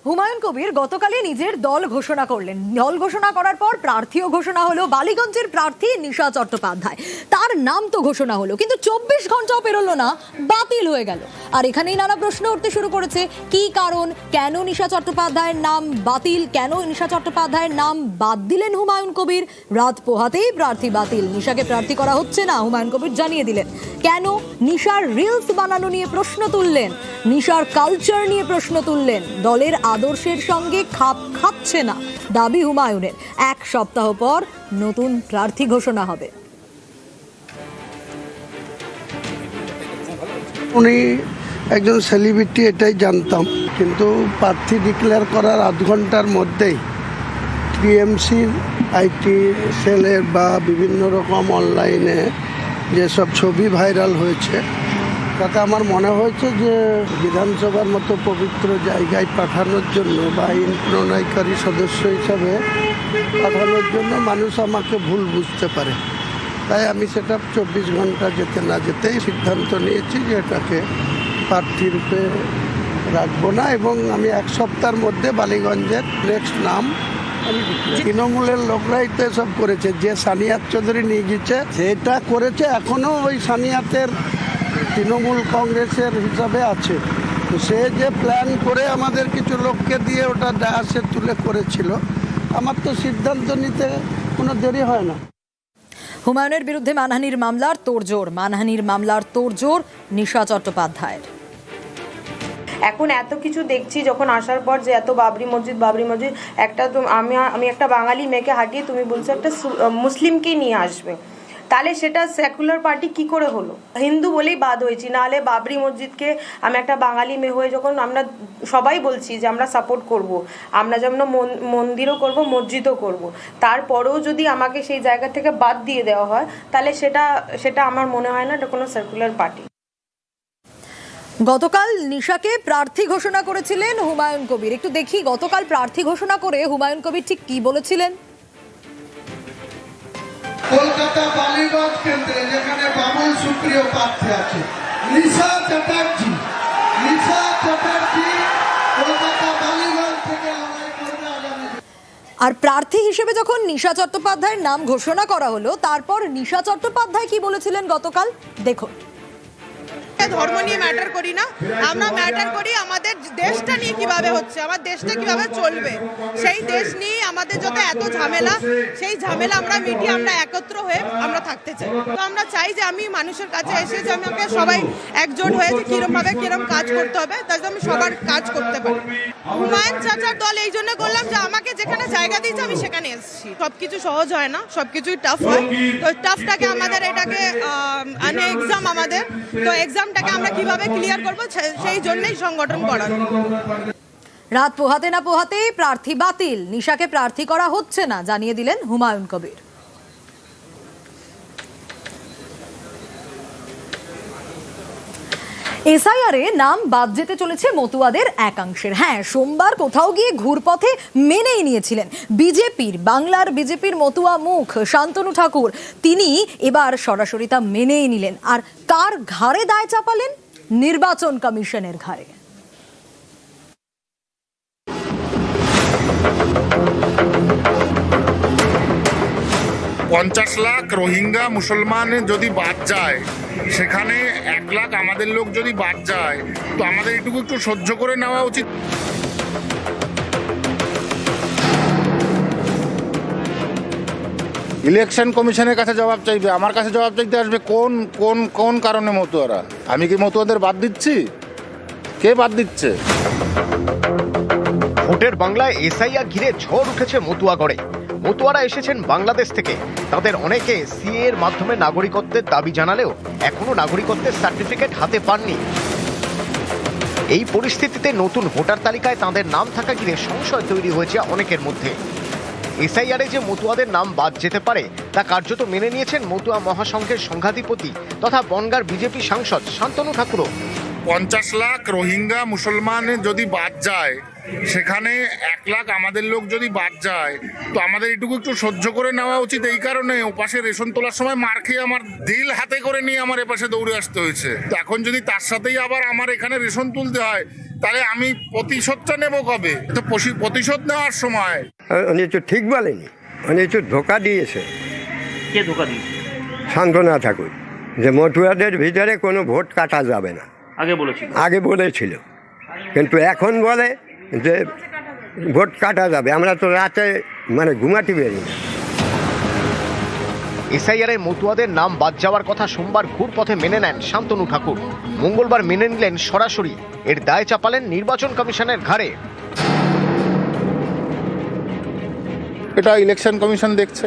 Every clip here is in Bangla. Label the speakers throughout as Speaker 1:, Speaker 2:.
Speaker 1: হুমায়ুন কবির গতকালই নিজের দল ঘোষণা করলেন। দল ঘোষণা করার পর প্রার্থীও ঘোষণা হলো। বালিগঞ্জের প্রার্থী নিশা চট্টোপাধ্যায়, তার নাম তো ঘোষণা হলো, কিন্তু 24 ঘন্টাও পেরোলো না, বাতিল হয়ে গেল। আর এখানেই নানা প্রশ্ন উঠতে শুরু করেছে। কি কারণ, কেন নিশা চট্টোপাধ্যায়ের নাম বাতিল, কেন নিশা চট্টোপাধ্যায়ের নাম বাদ দিলেন হুমায়ুন কবির? রাত পোহাতেই প্রার্থী বাতিল, নিশাকে প্রার্থী করা হচ্ছে না, হুমায়ুন কবির জানিয়ে দিলেন। কেন? নিশার রিলস বানানো নিয়ে প্রশ্ন তুললেন, নিশার কালচার নিয়ে প্রশ্ন তুললেন, দলের আদর্শের সঙ্গে খাপ খাচ্ছে না দাবি হুমায়ুনের। এক সপ্তাহ পর নতুন প্রার্থী ঘোষণা হবে।
Speaker 2: উনি একজন সেলিব্রিটি, এটাই জানতাম, কিন্তু প্রার্থী ডিক্লেয়ার করার আধ ঘন্টার মধ্যেই টিএমসির আইটি সেলের বা বিভিন্ন রকম অনলাইনে যেসব ছবি ভাইরাল হয়েছে, তাতে আমার মনে হয়েছে যে বিধানসভার মতো পবিত্র জায়গায় পাঠানোর জন্য বা আইন প্রণয়নকারী সদস্য হিসাবে পাঠানোর জন্য মানুষ আমাকে ভুল বুঝতে পারে। তাই আমি সেটা 24 ঘন্টা যেতে না যেতেই সিদ্ধান্ত নিয়েছি যে এটাকে প্রার্থী রূপে রাখবো না, এবং আমি এক সপ্তাহের মধ্যে বালিগঞ্জের নেক্সট নাম আমি তৃণমূলের লোকরাই তো সব করেছে। যে সানিয়াত চৌধুরী নিয়ে গেছে সেটা করেছে, এখনও ওই সানিয়াতের তৃণমূল কংগ্রেসের হিসাবে আছে। তো সে যে প্ল্যান করে আমাদের কিছু লোককে দিয়ে ওটা ডায়াসে তুলে করেছিল, আমার তো সিদ্ধান্ত নিতে কোনো দেরি হয় না।
Speaker 1: হুমায়ুনের বিরুদ্ধে মানহানির মামলার তোড়জোড়, মানহানির মামলার তোড়জোড় নিশা চট্টোপাধ্যায়ের।
Speaker 3: এখন এত কিছু দেখছি যখন আসার পর, যে এত বাবরি মসজিদ একটা, তো আমি একটা বাঙালি মেয়েকে হাঁটিয়ে তুমি বলছো একটা মুসলিমকেই নিয়ে আসবে, তাহলে সেটা সেকুলার পার্টি কি করে হলো? হিন্দু বলেই বাদ হয়েছি, নাহলে বাবরি মসজিদকে আমি একটা বাঙালি মেয়ে হয়ে যখন আমরা সবাই বলছি যে আমরা সাপোর্ট করব, আমরা যেমন মন্দিরও করব, মসজিদও করব, তারপরেও যদি আমাকে সেই জায়গা থেকে বাদ দিয়ে দেওয়া হয়, তাহলে সেটা আমার মনে হয় না এটা কোনো সেকুলার পার্টি।
Speaker 1: গতকাল নিশাকে প্রার্থী ঘোষণা করেছিলেন হুমায়ুন কবির। একটু দেখি গতকাল প্রার্থী ঘোষণা করে হুমায়ুন কবির ঠিক কি বলেছিলেন।
Speaker 4: কলকাতা বালিগঞ্জ কেন্দ্রে যেখানে বাবুল সুপ্রিয় প্রার্থী আছে, নিশা চ্যাটার্জি কলকাতা বালিগঞ্জ থেকে লড়াই করবে আগামী।
Speaker 1: আর প্রার্থী হিসেবে যখন নিশা চট্টোপাধ্যায়ের নাম ঘোষণা করা হলো, তারপর নিশা চট্টোপাধ্যায় কি বলেছিলেন গতকাল দেখুন।
Speaker 5: ধর্ম নিয়ে ম্যাটার করি না, আমরা ম্যাটার করি আমাদের দেশটা নিয়ে কিভাবে হচ্ছে, আমার দেশটা কিভাবে চলবে, সেই দেশ নিয়ে আমাদের যত এত ঝামেলা, সেই ঝামেলা আমরা মিটিয়ে আমরা একত্র হয়ে আমরা থাকতে চাই। তো আমরা চাই যে আমি মানুষের কাছে এসে যে আমাকে সবাই একজোট হয়েছে কিরম কাজ করতে হবে, তাতে আমি সবার কাজ করতে পারি। হুমায়ুন চাচার দল এই জন্য করলাম যে আমাকে যেখানে জায়গা দিয়েছে আমি সেখানে এসেছি। সবকিছু সহজ হয় না, সবকিছুই টাফ হয়, তো টাফটাকে আমাদের এটাকে এক্সাম, আমাদের তো এক্সামটাকে আমরা কিভাবে ক্লিয়ার করব সেই জন্যই সংগঠন করা।
Speaker 1: রাত পোহাতে না পোহাতে প্রার্থী বাতিল, নিশাকে প্রার্থী করা হচ্ছে না জানিয়ে দিলেন হুমায়ুন কবির। এসআইআর এ নাম বাদ যেতে চলেছে মতুয়াদের একাংশের। হ্যাঁ, সোমবার কোথাও গিয়ে ঘুরপথে মেনেই নিয়েছিলেন বাংলার বিজেপির মতুয়া মুখ শান্তনু ঠাকুর। তিনি এবার সরাসরি তা মেনেই নিলেন। আর কার ঘাড়ে দায় চাপালেন? নির্বাচন কমিশনের ঘাড়ে।
Speaker 6: পঞ্চাশ লাখ রোহিঙ্গা মুসলমান যদি বাদ যায়, সেখানে 1 লাখ আমাদের লোক যদি বাদ যায়, তো আমাদের এটুকু একটু সহ্য করে নেওয়া উচিত। ইলেকশন কমিশনের কাছে জবাব চাইবে, আমার কাছে জবাব চাইতে আসবে কোন কোন কোন কারণে মতুয়ারা। আমি কি মতুয়াদের বাদ দিচ্ছি? কে বাদ দিচ্ছে?
Speaker 7: ভোটের বাংলায় এসআইআর ঘিরে ঝড় উঠেছে মতুয়াগড়ে। মতুয়ারা এসেছেন বাংলাদেশ থেকে। তাদের অনেকে সিএ এর মাধ্যমে নাগরিকত্বের দাবি জানালেও এখনো নাগরিকত্বের সার্টিফিকেট হাতে পাননি। এই পরিস্থিতিতে নতুন ভোটার তালিকায় তাদের নাম থাকা ঘিরে সংশয় তৈরি হয়েছে অনেকের মধ্যে। এসআইআরে যে মতুয়াদের নাম বাদ যেতে পারে তা কার্যত মেনে নিয়েছেন মতুয়া মহাসংঘের সংঘাধিপতি তথা বনগাঁর বিজেপি সাংসদ শান্তনু ঠাকুরও।
Speaker 6: 50 লাখ রোহিঙ্গা মুসলমান যদি বাদ যায়, সেখানে 1 লাখ আমাদের লোক যদি বাদ যায়, তো আমাদের এটুকু একটু সহ্য করে নেওয়া উচিত। এই কারণে ওপাশে রেশন তোলার সময় মার খেয়ে আমার দিল হাতে করে নিয়ে আমার এপাশে দৌড়ে আসতে হয়েছে। তো এখন যদি তার সাথেই আবার আমার এখানে রেশন তুলতে হয়, তাহলে আমি প্রতিশোধটা নেব কবে? তো প্রতিশোধ নেওয়ার সময়
Speaker 8: উনি তো ঠিক বলেনি, উনি তো ধোকা দিয়েছে।
Speaker 9: কে ধোকা দিয়েছে?
Speaker 8: শান্তনা ঠাকুর, যে মতুয়াদের ভিতরে কোনো ভোট কাটা যাবে না, আগে বলেছিল, কিন্তু এখন বলে যে ভোট কাটা যাবে। আমরা তো রাতে ঘুমাতে পারি না।
Speaker 7: এসআইআরে মতুয়াদের নাম বাদ যাওয়ার কথা সোমবার ঘুরপথে মেনে নেন শান্তনু ঠাকুর। মঙ্গলবার মেনে নিলেন সরাসরি, এর দায় চাপালেন নির্বাচন কমিশনের ঘাড়ে।
Speaker 6: এটা ইলেকশন কমিশন দেখছে,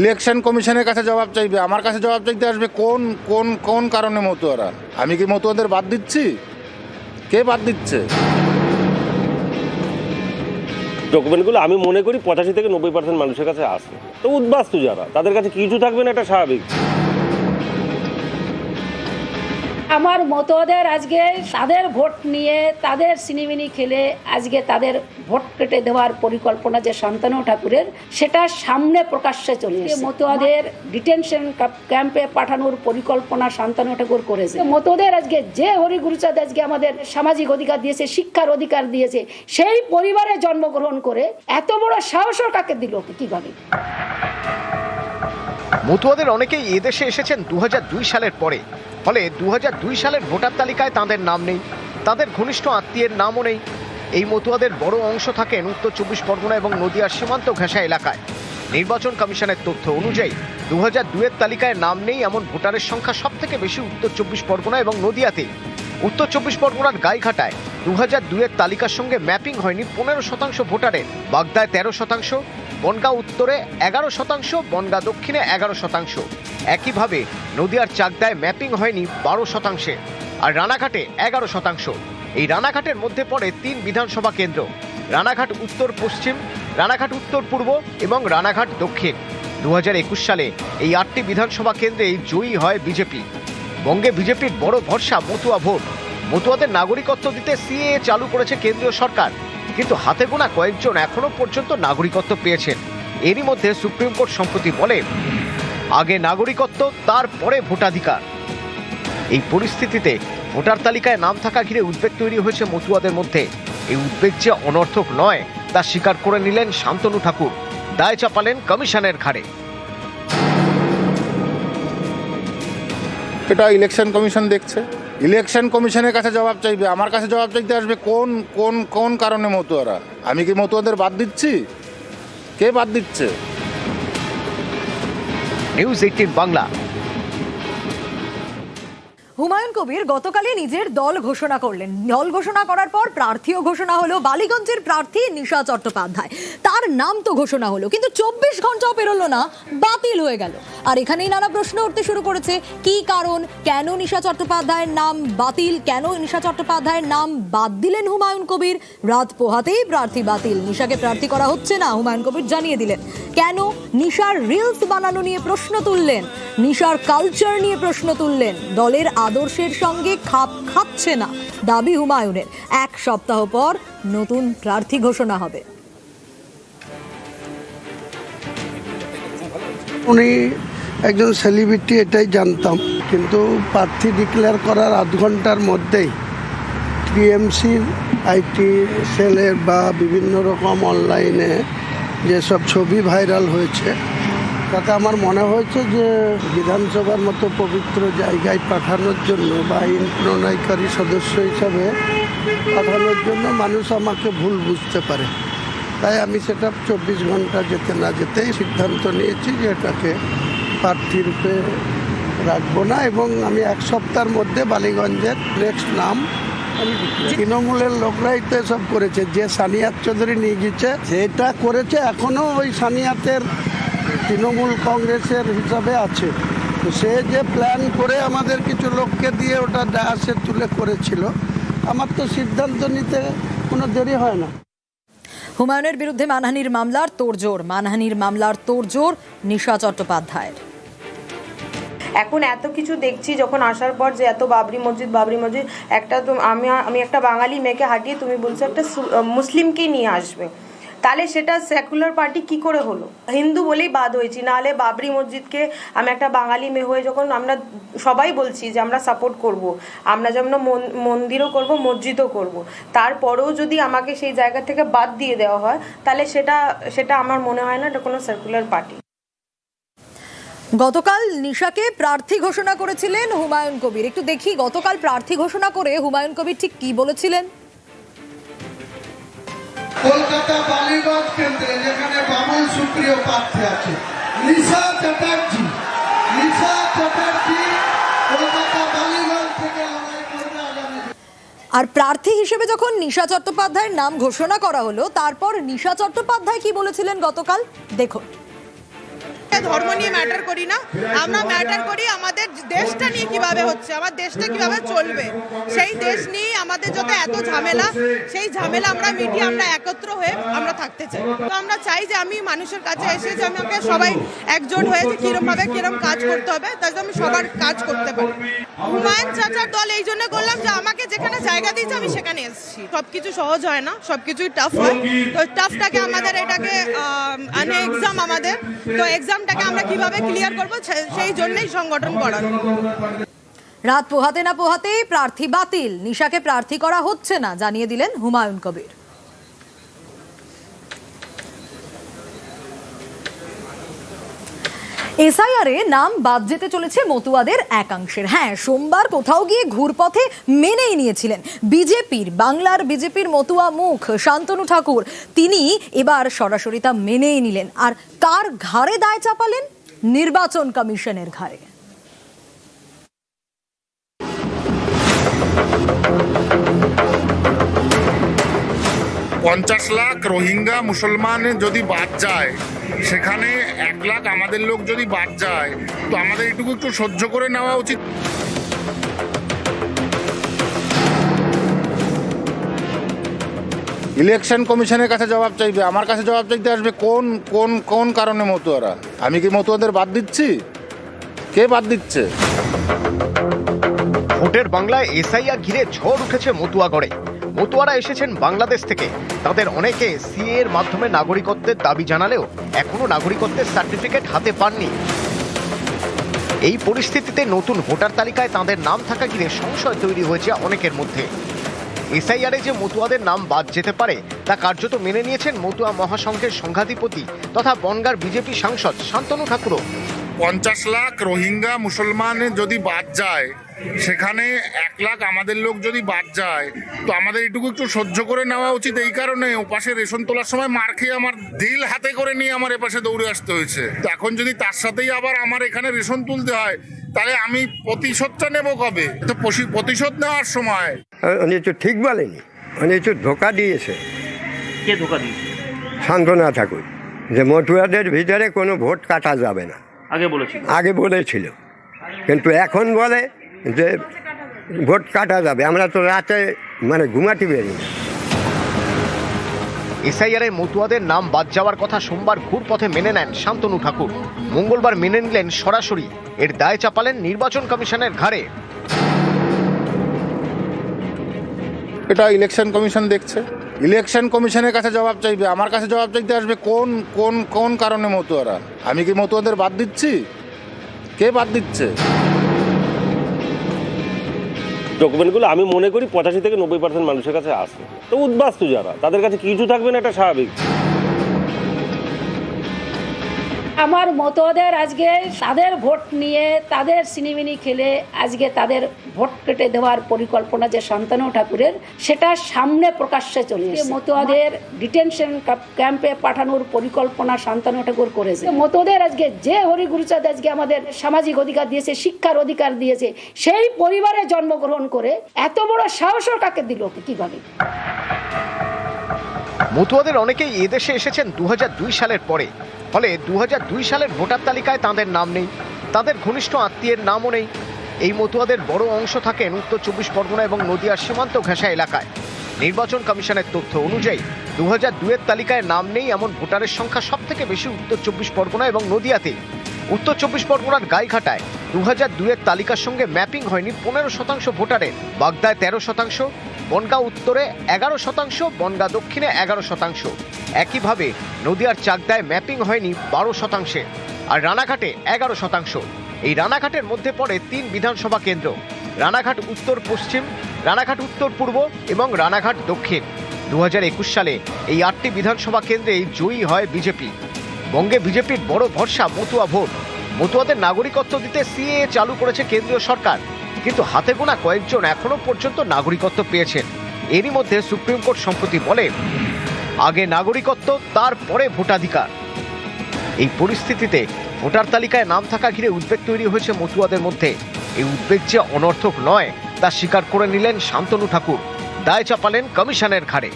Speaker 6: ইলেকশন কমিশনের কাছে জবাব চাইবে। আমার কাছে জবাব চাইতে আসবে কোন কোন কোন কারণে মতুয়ারা? আমি কি মতুয়াদের বাদ দিচ্ছি? কে বাদ দিচ্ছে?
Speaker 9: ডকুমেন্টগুলো আমি মনে করি 85 থেকে 90% মানুষের কাছে আসে। তো উদ্বাস্তু যারা, তাদের কাছে কিছু থাকবে না, এটা স্বাভাবিক।
Speaker 10: আমার মতোদের আজকে তাদের ভোট নিয়ে তাদের সিনেমিনি খেলে আজকে তাদের ভোট কেটে দেওয়ার পরিকল্পনা যে শান্তনু ঠাকুরের, সেটা সামনে প্রকাশ্যে চলে এসেছে। মতোদের ডিটেনশন ক্যাম্পে পাঠানোর পরিকল্পনা শান্তনু ঠাকুর করেছে। মতোদের আজকে যে হরিগুরুচাঁদ আজকে আমাদের সামাজিক অধিকার দিয়েছে, শিক্ষার অধিকার দিয়েছে, সেই পরিবারে জন্মগ্রহণ করে এত বড় সাহসও কাকে দিল কিভাবে?
Speaker 7: মতুয়াদের অনেকেই এদেশে এসেছেন 2002 সালের পরে, ফলে 2002 সালের ভোটার তালিকায় তাদের নাম নেই, তাদের ঘনিষ্ঠ আত্মীয়ের নামও নেই। এই মতুয়াদের বড় অংশ থাকেন উত্তর 24 পরগনা এবং নদিয়ার সীমান্ত ঘেঁষা এলাকায়। নির্বাচন কমিশনের তথ্য অনুযায়ী 2002-এর তালিকায় নাম নেই এমন ভোটারের সংখ্যা সব থেকে বেশি উত্তর 24 পরগনা এবং নদিয়াতে। উত্তর 24 পরগনার গাইঘাটায় 2002-এর তালিকার সঙ্গে ম্যাপিং হয়নি 15% ভোটারের, বাগদায় 13%, বনগাঁ উত্তরে 11%, বনগাঁ দক্ষিণে 11%। একইভাবে নদিয়ার চাকদায় ম্যাপিং হয়নি 12%, আর রানাঘাটে 11%। এই রানাঘাটের মধ্যে পড়ে 3 বিধানসভা কেন্দ্র: রানাঘাট উত্তর পশ্চিম, রানাঘাট উত্তর পূর্ব এবং রানাঘাট দক্ষিণ। 2021 সালে এই 8টি বিধানসভা কেন্দ্রেই জয়ী হয় বিজেপি। বঙ্গে বিজেপির বড় ভরসা মতুয়া ভোট। মতুয়াদের নাগরিকত্ব দিতে সিএএ চালু করেছে কেন্দ্রীয় সরকার, কিন্তু হাতে গোনা কয়েকজন এখনো পর্যন্ত নাগরিকত্ব পেয়েছেন। এরই মধ্যে সুপ্রিম কোর্ট সম্প্রতি বলে, আগে নাগরিকত্ব, তারপরে ভোটাধিকার। এই পরিস্থিতিতে ভোটার তালিকায় নাম থাকা ঘিরে উদ্বেগ তৈরি হয়েছে মতুয়াদের মধ্যে। এই উদ্বেগ যে অনর্থক নয় তা স্বীকার করে নিলেন শান্তনু ঠাকুর, দায় চাপালেন কমিশনের ঘাড়ে।
Speaker 6: এটা ইলেকশন কমিশন দেখছে, ইলেকশন কমিশনের কাছে জবাব চাইবে। আমার কাছে জবাব চাইতে আসবে কোন কোন কোন কারণে মতুয়ারা? আমি কি মতুয়াদের বাদ দিচ্ছি? কে বাদ দিচ্ছে?
Speaker 7: নিউজ 18 বাংলা।
Speaker 1: হুমায়ুন কবির গতকালই নিজের দল ঘোষণা করলেন। দল ঘোষণা করার পর প্রার্থীও ঘোষণা হলো। বালিগঞ্জের প্রার্থী নিশা চট্টোপাধ্যায়, তার নাম তো ঘোষণা হলো, কিন্তু 24 ঘন্টাও পেরোলো না, বাতিল হয়ে গেল। আর এখানেই নানা প্রশ্ন উঠতে শুরু করেছে। কি কারণ? কেন নিশা চট্টোপাধ্যায়ের নাম বাতিল? কেন নিশা চট্টোপাধ্যায়ের নাম বাদ দিলেন হুমায়ুন কবির? রাত পোহাতেই প্রার্থী বাতিল, নিশাকে প্রার্থী করা হচ্ছে না, হুমায়ুন কবির জানিয়ে দিলেন। কেন? নিশার রিলস বানানো নিয়ে প্রশ্ন তুললেন, নিশার কালচার নিয়ে প্রশ্ন তুললেন, দলের আদর্শের সঙ্গে খাপ খাচ্ছে না দাবি হুমায়ুনের। 1 সপ্তাহ পর নতুন প্রার্থী ঘোষণা হবে।
Speaker 2: উনি একজন সেলিব্রিটি, এটাই জানতাম, কিন্তু প্রার্থী ডিক্লেয়ার করার আধ ঘন্টার মধ্যেই টিএমসির আইটি সেলের বা বিভিন্ন রকম অনলাইনে যেসব ছবি ভাইরাল হয়েছে, তাতে আমার মনে হয়েছে যে বিধানসভার মতো পবিত্র জায়গায় পাঠানোর জন্য বা আইন প্রণয়নকারী সদস্য হিসাবে পাঠানোর জন্য মানুষ আমাকে ভুল বুঝতে পারে। তাই আমি সেটা 24 ঘন্টা যেতে না যেতেই সিদ্ধান্ত নিয়েছি যে এটাকে প্রার্থী রূপে রাখবো না, এবং আমি 1 সপ্তাহের মধ্যে বালিগঞ্জের নেক্সট নাম আমি তৃণমূলের লোকরাই তো এসব করেছে। যে সানিয়াত চৌধুরী নিয়ে গেছে, যেটা করেছে এখনও ওই সানিয়াতের তৃণমূল কংগ্রেসের হিসাবে আছে। তো সে যে প্ল্যান করে আমাদের কিছু লোককে দিয়ে ওটা ডায়াসে তুলে করেছিল, আমার তো সিদ্ধান্ত নিতে কোনো দেরি হয় না।
Speaker 1: হুমায়ুনের বিরুদ্ধে মানহানির মামলার তোড়জোড়, মানহানির মামলার তোড়জোড় নিশা চট্টোপাধ্যায়ের।
Speaker 3: এখন এত কিছু দেখছি যখন আসার পর, যে এত বাবরি মসজিদ একটা, তো আমি একটা বাঙালি মেয়েকে হাঁটিয়ে তুমি বলছো একটা মুসলিমকেই নিয়ে আসবে, তাহলে সেটা সেকুলার পার্টি কি করে হলো? হিন্দু বলেই বাদ হয়েছি, নাহলে বাবরি মসজিদকে আমি একটা বাঙালি মেয়ে হয়ে যখন আমরা সবাই বলছি যে আমরা সাপোর্ট করব, আমরা যেমন মন্দিরও করব, মসজিদও করব, তারপরেও যদি আমাকে সেই জায়গা থেকে বাদ দিয়ে দেওয়া হয় তাহলে সেটা আমার মনে হয় না এটা কোনো সেকুলার পার্টি।
Speaker 1: গতকাল নিশাকে প্রার্থী ঘোষণা করেছিলেন হুমায়ুন কবির। একটু দেখি গতকাল প্রার্থী ঘোষণা করে হুমায়ুন কবির ঠিক কি বলেছিলেন।
Speaker 4: কলকাতা বালিগঞ্জ কেন্দ্রে যেখানে বামুন সুপ্রিয় প্রার্থী আছে নিশা চ্যাটার্জি কলকাতা বালিগঞ্জ থেকে লড়াই করবে আগামী।
Speaker 1: আর প্রার্থী হিসেবে যখন নিশা চট্টোপাধ্যায়ের নাম ঘোষণা করা হলো, তারপর নিশা চট্টোপাধ্যায় কি বলেছিলেন গতকাল দেখুন।
Speaker 5: ধর্ম নিয়ে ম্যাটার করি না, আমরা ম্যাটার করি আমাদের দেশটা নিয়ে কিভাবে হচ্ছে, আমার দেশটা কিভাবে চলবে, সেই দেশ নিয়ে আমাদের যত এত ঝামেলা, সেই ঝামেলা আমরা মিটিয়ে আমরা একত্র হয়ে আমরা থাকতে চাই। তো আমরা চাই যে আমি মানুষের কাছে এসে যে আমাকে সবাই একজোট হয়েছে কিরম কাজ করতে হবে, তাই আমি সবার কাজ করতে পারি। হুমায়ুন চাচার দল এই জন্য করলাম যে আমাকে যেখানে জায়গা দিয়েছে আমি সেখানে এসেছি। সবকিছু সহজ হয় না, সবকিছুই টাফ হয়, তো টাফটাকে আমাদের এটাকে এক্সাম আমাদের, তো এক্সামটাকে আমরা কিভাবে ক্লিয়ার করব সেই জন্যই সংগঠন করা।
Speaker 1: রাত পোহাতে না পোহাতে প্রার্থী বাতিল, নিশাকে প্রার্থী করা হচ্ছে না জানিয়ে দিলেন হুমায়ুন কবির। এসআইআরে নাম বাদ যেতে চলেছে মতুয়াদের একাংশের। হ্যাঁ, সোমবার কোথাও গিয়ে ঘুরপথে মেনেই নিয়েছিলেন বাংলার বিজেপির মতুয়া মুখ শান্তনু ঠাকুর। তিনি এবার সরাসরি তা মেনেই নিলেন। আর কার ঘাড়ে দায় চাপালেন? নির্বাচন কমিশনের ঘাড়ে।
Speaker 6: পঞ্চাশ লাখ রোহিঙ্গা মুসলমান যদি বাদ যায়, সেখানে 1 লাখ আমাদের লোক যদি বাদ যায়, তো আমাদের এটুকু একটু সহ্য করে নেওয়া উচিত। ইলেকশন কমিশনের কাছে জবাব চাইবে, আমার কাছে জবাব চাইতে আসবে কোন কোন কোন কারণে মতুয়ারা। আমি কি মতুয়াদের বাদ দিচ্ছি? কে বাদ দিচ্ছে?
Speaker 7: ভোটের বাংলায় এসআইআর ঘিরে ঝড় উঠেছে মতুয়াগড়ে। মতুয়ারা এসেছেন বাংলাদেশ থেকে। তাদের অনেকে সিএ এর মাধ্যমে নাগরিকত্বের দাবি জানালেও এখনো নাগরিকত্বের সার্টিফিকেট হাতে পাননি। এই পরিস্থিতিতে নতুন ভোটার তালিকায় তাদের নাম থাকা ঘিরে সংশয় তৈরি হয়েছে অনেকের মধ্যে। এসআইআরে যে মতুয়াদের নাম বাদ যেতে পারে তা কার্যত মেনে নিয়েছেন মতুয়া মহাসংঘের সংঘাধিপতি তথা বনগাঁর বিজেপি সাংসদ শান্তনু ঠাকুরও।
Speaker 6: 50 লাখ রোহিঙ্গা মুসলমান যদি বাদ যায়, সেখানে 1 লাখ আমাদের লোক যদি বাদ যায়, তো আমাদের এটুকু একটু সহ্য করে নেওয়া উচিত। এই কারণে ওপাশে রেশন তোলার সময় মার খেয়ে আমার দিল হাতে করে নিয়ে আমার এপাশে দৌড়ে আসতে হয়েছে। তো এখন যদি তার সাথেই আবার আমার এখানে রেশন তুলতে হয়, তাহলে আমি প্রতিশোধটা নেব কবে? তো প্রতিশোধ নেওয়ার সময়
Speaker 8: উনি তো ঠিক বলেনি, উনি তো ধোকা দিয়েছে।
Speaker 9: কে ধোকা দিয়েছে?
Speaker 8: শান্তনা ঠাকুর, যে মতুয়াদের ভিতরে কোনো ভোট কাটা যাবে না আগে বলেছিল, কিন্তু এখন বলে যে ভোট কাটা যাবে। আমরা তো রাতে ঘুমাতে বেরি না।
Speaker 7: এসআইআরে মতুয়াদের নাম বাদ যাওয়ার কথা সোমবার ঘুরপথে মেনে নেন শান্তনু ঠাকুর। মঙ্গলবার মেনে নিলেন সরাসরি। এর দায় চাপালেন নির্বাচন কমিশনের ঘাড়ে।
Speaker 6: এটা ইলেকশন কমিশন দেখছে, ইলেকশন কমিশনের কাছে জবাব চাইবে, আমার কাছে জবাব চাইতে আসবে কোন কোন কোন কারণে মতুয়ারা। আমি কি মতুয়াদের বাদ দিচ্ছি? কে বাদ দিচ্ছে?
Speaker 9: ডকুমেন্টগুলো আমি মনে করি 85 থেকে 90% মানুষের কাছে আসে। তো উদ্বাস্তু যারা, তাদের কাছে কিছু থাকবে না, এটা স্বাভাবিক।
Speaker 10: আমার মতোদের আজকে তাদের ভোট নিয়ে তাদের সিনেমিনি খেলে আজকে তাদের ভোট কেটে দেওয়ার পরিকল্পনা যে শান্তনু ঠাকুরের, সেটা সামনে প্রকাশ্যে চলে এসেছে। মতোদের ডিটেনশন ক্যাম্পে পাঠানোর পরিকল্পনা শান্তনু ঠাকুর করেছে। মতোদের আজকে যে হরিগুরুচাঁদ আজকে আমাদের সামাজিক অধিকার দিয়েছে, শিক্ষার অধিকার দিয়েছে, সেই পরিবারে জন্মগ্রহণ করে এত বড় সাহসও কাকে দিল কিভাবে?
Speaker 7: মতুয়াদের অনেকেই এদেশে এসেছেন 2002 সালের পরে। ফলে 2002 সালের ভোটার তালিকায় তাদের নাম নেই, তাদের ঘনিষ্ঠ আত্মীয়ের নামও নেই। এই মতুয়াদের বড় অংশ থাকেন উত্তর 24 পরগনা এবং নদিয়ার সীমান্ত ঘেঁষা এলাকায়। নির্বাচন কমিশনের তথ্য অনুযায়ী 2002-এর তালিকায় নাম নেই এমন ভোটারের সংখ্যা সব থেকে বেশি উত্তর 24 পরগনা এবং নদিয়াতে। উত্তর 24 পরগনার গাইঘাটায় 2002-এর তালিকার সঙ্গে ম্যাপিং হয়নি 15% ভোটারের, বাগদায় 13%, বনগাঁ উত্তরে 11%, বনগাঁ দক্ষিণে 11%। একইভাবে নদিয়ার চাকদায় ম্যাপিং হয়নি 12%, আর রানাঘাটে 11%। এই রানাঘাটের মধ্যে পড়ে 3 বিধানসভা কেন্দ্র: রানাঘাট উত্তর পশ্চিম, রানাঘাট উত্তর পূর্ব এবং রানাঘাট দক্ষিণ। 2021 সালে এই 8টি বিধানসভা কেন্দ্রেই জয়ী হয় বিজেপি। বঙ্গে বিজেপির বড় ভরসা মতুয়া ভোট। মতুয়াদের নাগরিকত্ব দিতে সিএএ চালু করেছে কেন্দ্রীয় সরকার, কিন্তু হাতে গোনা কয়েকজন এখনো পর্যন্ত নাগরিকত্ব পেয়েছেন। এরই মধ্যে সুপ্রিম কোর্ট সম্প্রতি বলে, আগে নাগরিকত্ব, তারপরে ভোটাধিকার। এই পরিস্থিতিতে ভোটার তালিকায় নাম থাকা ঘিরে উদ্বেগ তৈরি হয়েছে মতুয়াদের মধ্যে। এই উদ্বেগ যে অনর্থক নয় তা স্বীকার করে নিলেন শান্তনু ঠাকুর, দায় চাপালেন কমিশনের ঘাড়ে।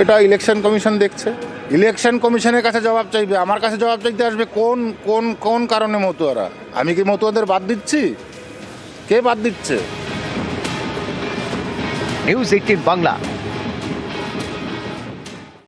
Speaker 6: এটা ইলেকশন কমিশন দেখছে, ইলেকশন কমিশনের কাছে জবাব চাইবে। আমার কাছে জবাব চাইতে আসবে কোন কোন কোন কারণে মতুয়ারা? আমি কি মতুয়াদের বাদ দিচ্ছি? কে বাদ দিচ্ছে?
Speaker 7: নিউজ 18 বাংলা।